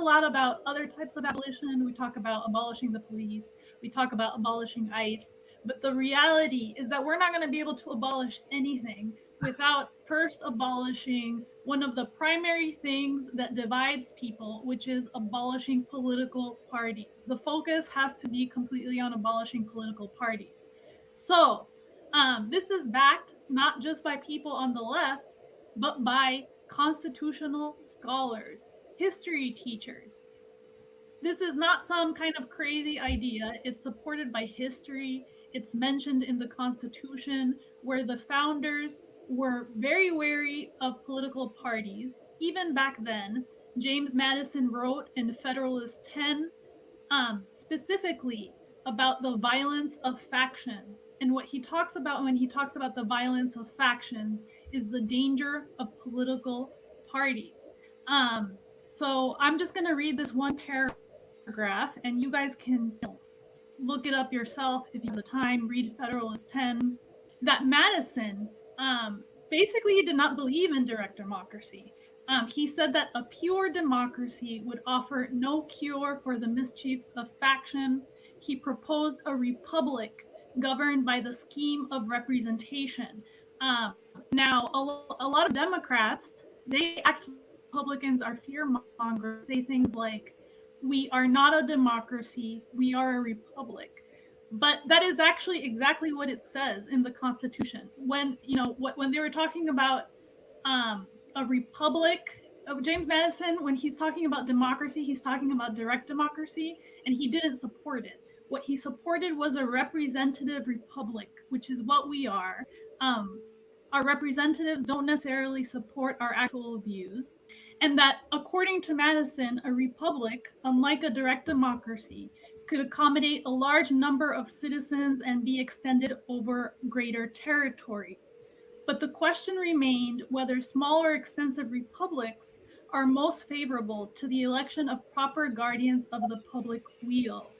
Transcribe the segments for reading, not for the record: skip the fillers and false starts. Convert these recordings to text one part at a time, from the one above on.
lot about other types of abolition. We talk about abolishing the police. We talk about abolishing ICE. But the reality is that we're not going to be able to abolish anything without first abolishing one of the primary things that divides people, which is abolishing political parties. The focus has to be completely on abolishing political parties. So this is backed not just by people on the left, but by constitutional scholars, history teachers. This is not some kind of crazy idea. It's supported by history. It's mentioned in the Constitution, where the founders were very wary of political parties. Even back then, James Madison wrote in Federalist 10 specifically about the violence of factions. And what he talks about when he talks about the violence of factions is the danger of political parties. So I'm just going to read this one paragraph, and you guys can look it up yourself if you have the time. Read Federalist 10. That Madison, basically, he did not believe in direct democracy. He said that a pure democracy would offer no cure for the mischiefs of faction. He proposed a republic governed by the scheme of representation. Now, a lot of Democrats, they act like Republicans are fear-mongers, say things like, we are not a democracy, we are a republic. But that is actually exactly what it says in the Constitution. When they were talking about a republic, James Madison, when he's talking about democracy, he's talking about direct democracy, and he didn't support it. What he supported was a representative republic, which is what we are. Our representatives don't necessarily support our actual views, and that according to Madison, a republic, unlike a direct democracy, could accommodate a large number of citizens and be extended over greater territory. But the question remained whether small or extensive republics are most favorable to the election of proper guardians of the public weal.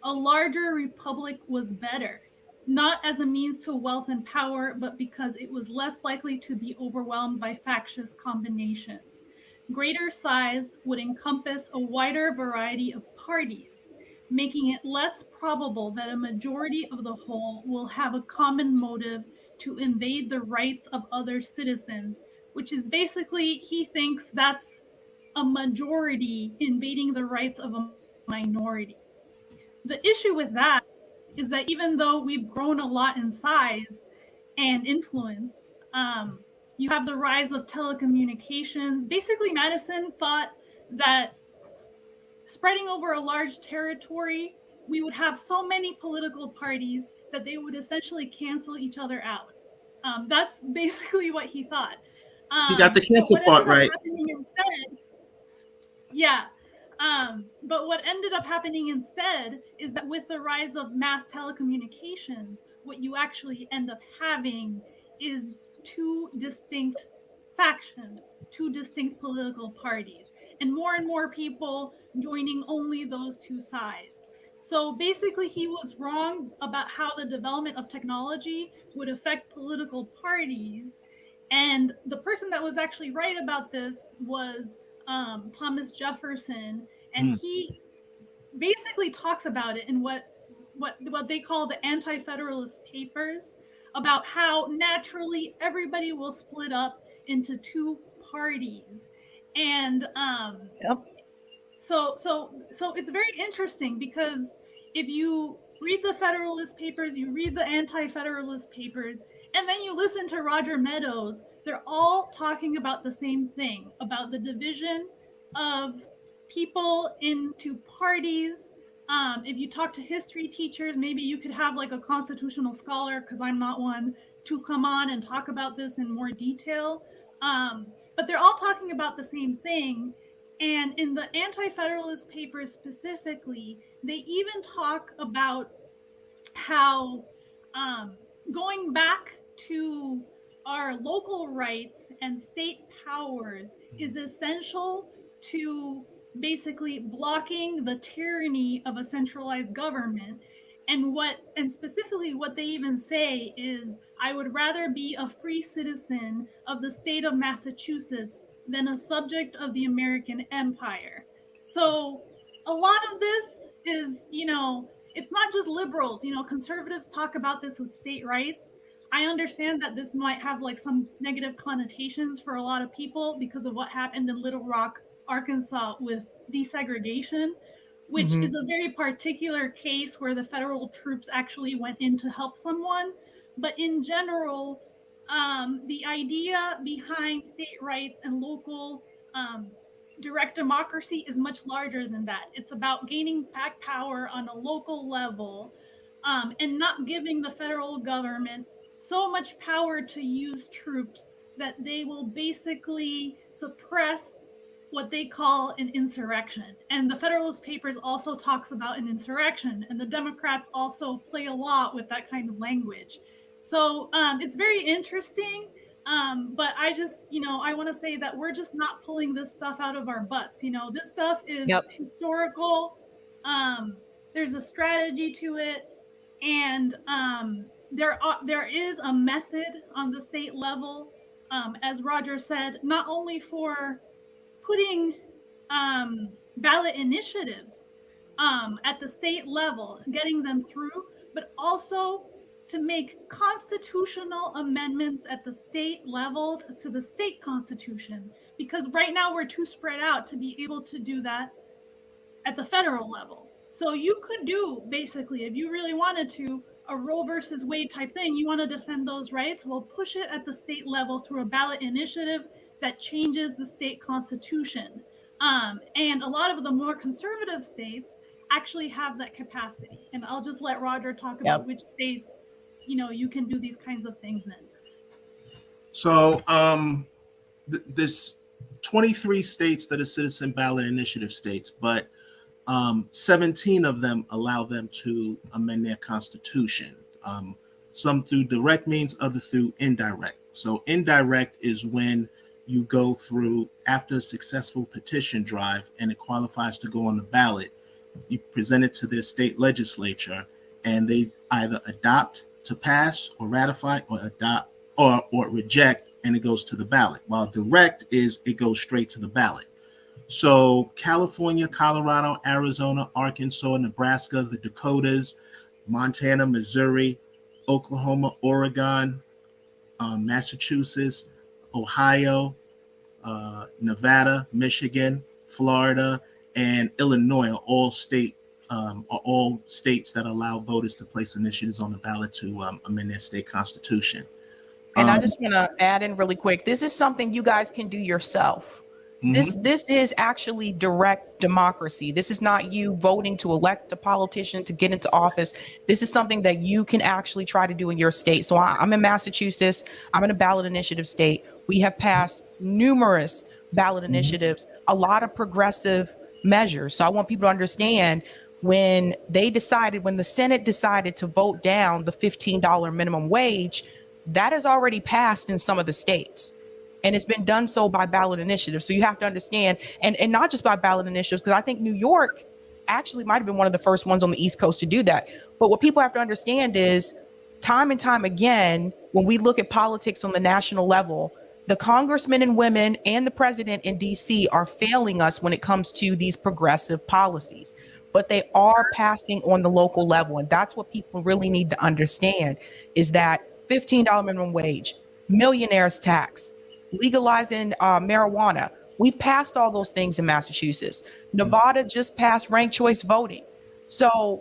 A larger republic was better, not as a means to wealth and power, but because it was less likely to be overwhelmed by factious combinations. Greater size would encompass a wider variety of parties, making it less probable that a majority of the whole will have a common motive to invade the rights of other citizens, which is basically, he thinks that's a majority invading the rights of a minority. The issue with that is that even though we've grown a lot in size and influence, you have the rise of telecommunications. Basically, Madison thought that spreading over a large territory, we would have so many political parties that they would essentially cancel each other out. That's basically what he thought. He got the cancel part right. But what ended up happening instead is that with the rise of mass telecommunications, what you actually end up having is two distinct factions, two distinct political parties, and more people joining only those two sides. So basically, he was wrong about how the development of technology would affect political parties. And the person that was actually right about this was Thomas Jefferson, and he basically talks about it in what they call the anti-federalist papers, about how naturally everybody will split up into two parties. And so it's very interesting, because if you read the Federalist Papers, you read the anti-federalist papers, and then you listen to Roger Meadows, they're all talking about the same thing, about the division of people into parties. If you talk to history teachers, maybe you could have like a constitutional scholar, because I'm not one, to come on and talk about this in more detail. But they're all talking about the same thing. And in the anti-federalist papers specifically, they even talk about how going back to our local rights and state powers is essential to basically blocking the tyranny of a centralized government. And specifically what they even say is, I would rather be a free citizen of the state of Massachusetts than a subject of the American Empire. So a lot of this is, it's not just liberals. Conservatives talk about this with state rights. I understand that this might have like some negative connotations for a lot of people because of what happened in Little Rock, Arkansas with desegregation, which is a very particular case where the federal troops actually went in to help someone. But in general, the idea behind state rights and local direct democracy is much larger than that. It's about gaining back power on a local level, and not giving the federal government so much power to use troops that they will basically suppress what they call an insurrection. And the Federalist Papers also talks about an insurrection, and the Democrats also play a lot with that kind of language. So it's very interesting. But I just, I want to say that we're just not pulling this stuff out of our butts. This stuff is historical. There's a strategy to it, and there is a method on the state level, as Roger said, not only for putting ballot initiatives at the state level, getting them through, but also to make constitutional amendments at the state level to the state constitution, because right now we're too spread out to be able to do that at the federal level. So you could do, basically, if you really wanted to, a Roe versus Wade type thing. You want to defend those rights? Well, push it at the state level through a ballot initiative that changes the state constitution. And a lot of the more conservative states actually have that capacity. And I'll just let Roger talk about which states, you can do these kinds of things in. So this 23 states that are citizen ballot initiative states, but 17 of them allow them to amend their constitution. Some through direct means, other through indirect. So indirect is when you go through after a successful petition drive and it qualifies to go on the ballot. You present it to their state legislature, and they either adopt to pass or ratify, or adopt or reject, and it goes to the ballot. While direct is it goes straight to the ballot. So California, Colorado, Arizona, Arkansas, Nebraska, the Dakotas, Montana, Missouri, Oklahoma, Oregon, Massachusetts, Ohio, Nevada, Michigan, Florida, and Illinois are all states that allow voters to place initiatives on the ballot to amend their state constitution. And I just want to add in really quick, this is something you guys can do yourself. This is actually direct democracy. This is not you voting to elect a politician to get into office. This is something that you can actually try to do in your state. So I'm in Massachusetts. I'm in a ballot initiative state. We have passed numerous ballot initiatives, a lot of progressive measures. So I want people to understand, when the Senate decided to vote down the $15 minimum wage, that has already passed in some of the states. And it's been done so by ballot initiatives. So you have to understand, and not just by ballot initiatives, because I think New York actually might have been one of the first ones on the East Coast to do that. But what people have to understand is, time and time again, when we look at politics on the national level, the congressmen and women and the president in DC are failing us when it comes to these progressive policies. But they are passing on the local level. And that's what people really need to understand, is that $15 minimum wage, millionaire's tax, legalizing marijuana. We've passed all those things in Massachusetts. Nevada just passed ranked choice voting. So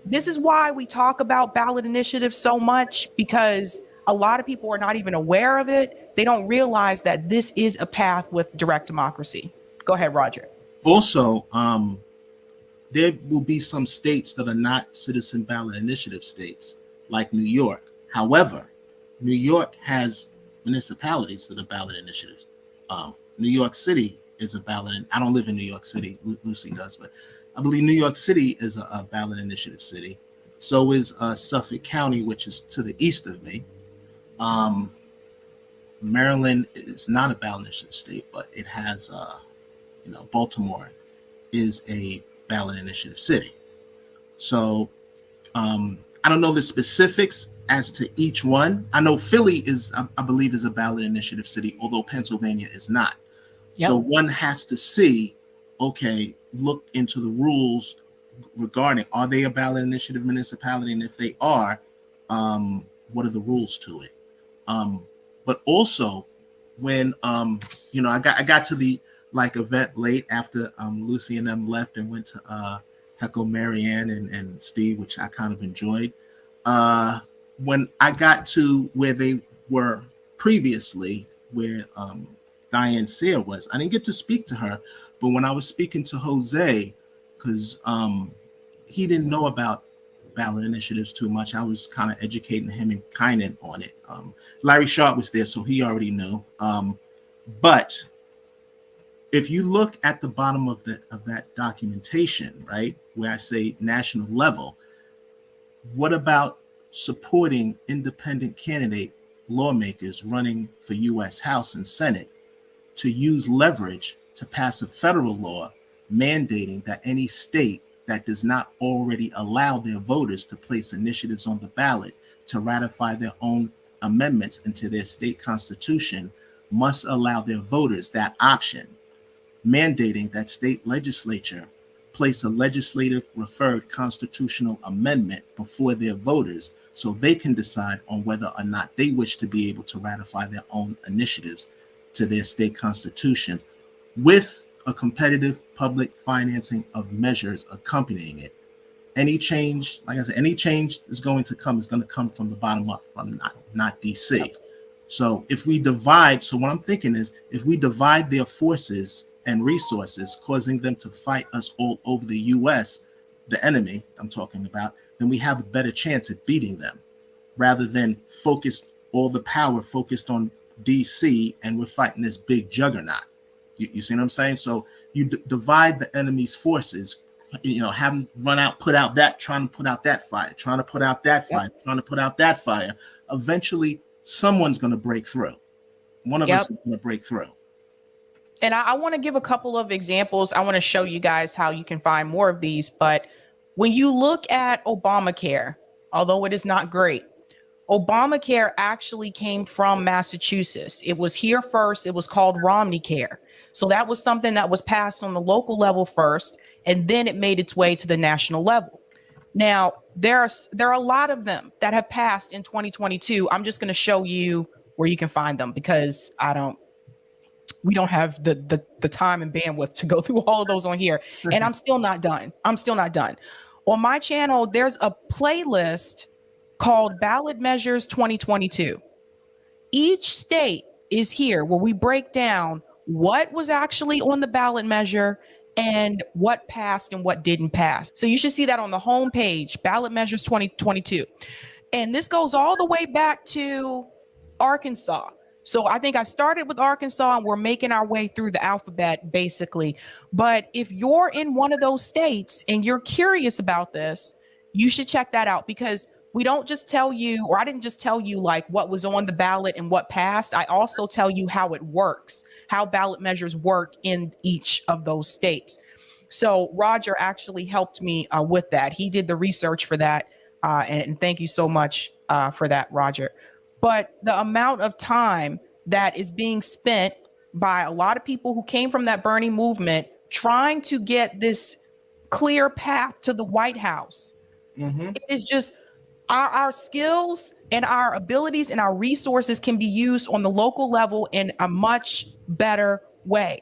this is why we talk about ballot initiatives so much, because a lot of people are not even aware of it. They don't realize that this is a path with direct democracy. Go ahead, Roger. Also, there will be some states that are not citizen ballot initiative states, like New York. However, New York has municipalities that are ballot initiatives. New York City is a ballot, and I don't live in New York City. Lucy does, but I believe New York City is a ballot initiative city. So is Suffolk County, which is to the east of me. Maryland is not a ballot initiative state, but it has, Baltimore is a ballot initiative city. So I don't know the specifics as to each one. I know Philly is, I believe, is a ballot initiative city, although Pennsylvania is not. Yep. So one has to see, okay, look into the rules regarding, are they a ballot initiative municipality? And if they are, what are the rules to it? But also when, I got to the event late after Lucy and them left and went to Heckle, Marianne and Steve, which I kind of enjoyed. When I got to where they were previously, where Diane Sear was, I didn't get to speak to her, but when I was speaking to Jose, because he didn't know about ballot initiatives too much, I was kind of educating him and kind of on it. Larry Sharp was there, so he already knew. But if you look at the bottom of that documentation, right, where I say national level, what about supporting independent candidate lawmakers running for U.S. House and Senate to use leverage to pass a federal law mandating that any state that does not already allow their voters to place initiatives on the ballot to ratify their own amendments into their state constitution must allow their voters that option, mandating that state legislature place a legislative referred constitutional amendment before their voters so they can decide on whether or not they wish to be able to ratify their own initiatives to their state constitutions, with a competitive public financing of measures accompanying it. Any change, like I said, any change is going to come from the bottom up, from not DC. So if we divide, so what I'm thinking is, if we divide their forces and resources, causing them to fight us all over the US, the enemy I'm talking about, then we have a better chance at beating them, rather than all the power focused on DC, and we're fighting this big juggernaut. You see what I'm saying? So you divide the enemy's forces, have them run out, put out that, trying to put out that fire, trying to put out that fire, trying to put out that fire. Eventually, someone's going to break through. One of us is going to break through. And I want to give a couple of examples. I want to show you guys how you can find more of these. But when you look at Obamacare, although it is not great, Obamacare actually came from Massachusetts. It was here first. It was called Romney Care. So that was something that was passed on the local level first, and then it made its way to the national level. Now, there are a lot of them that have passed in 2022. I'm just going to show you where you can find them, because we don't have the time and bandwidth to go through all of those on here. And I'm still not done. On my channel, there's a playlist called Ballot Measures 2022. Each state is here where we break down what was actually on the ballot measure and what passed and what didn't pass. So you should see that on the home page, Ballot Measures 2022. And this goes all the way back to Arkansas. So I think I started with Arkansas, and we're making our way through the alphabet, basically. But if you're in one of those states and you're curious about this, you should check that out, because we don't just tell you, or I didn't just tell you like what was on the ballot and what passed. I also tell you how it works, how ballot measures work in each of those states. So Roger actually helped me with that. He did the research for that. And thank you so much for that, Roger. But the amount of time that is being spent by a lot of people who came from that Bernie movement trying to get this clear path to the White House, it is just our skills and our abilities and our resources can be used on the local level in a much better way.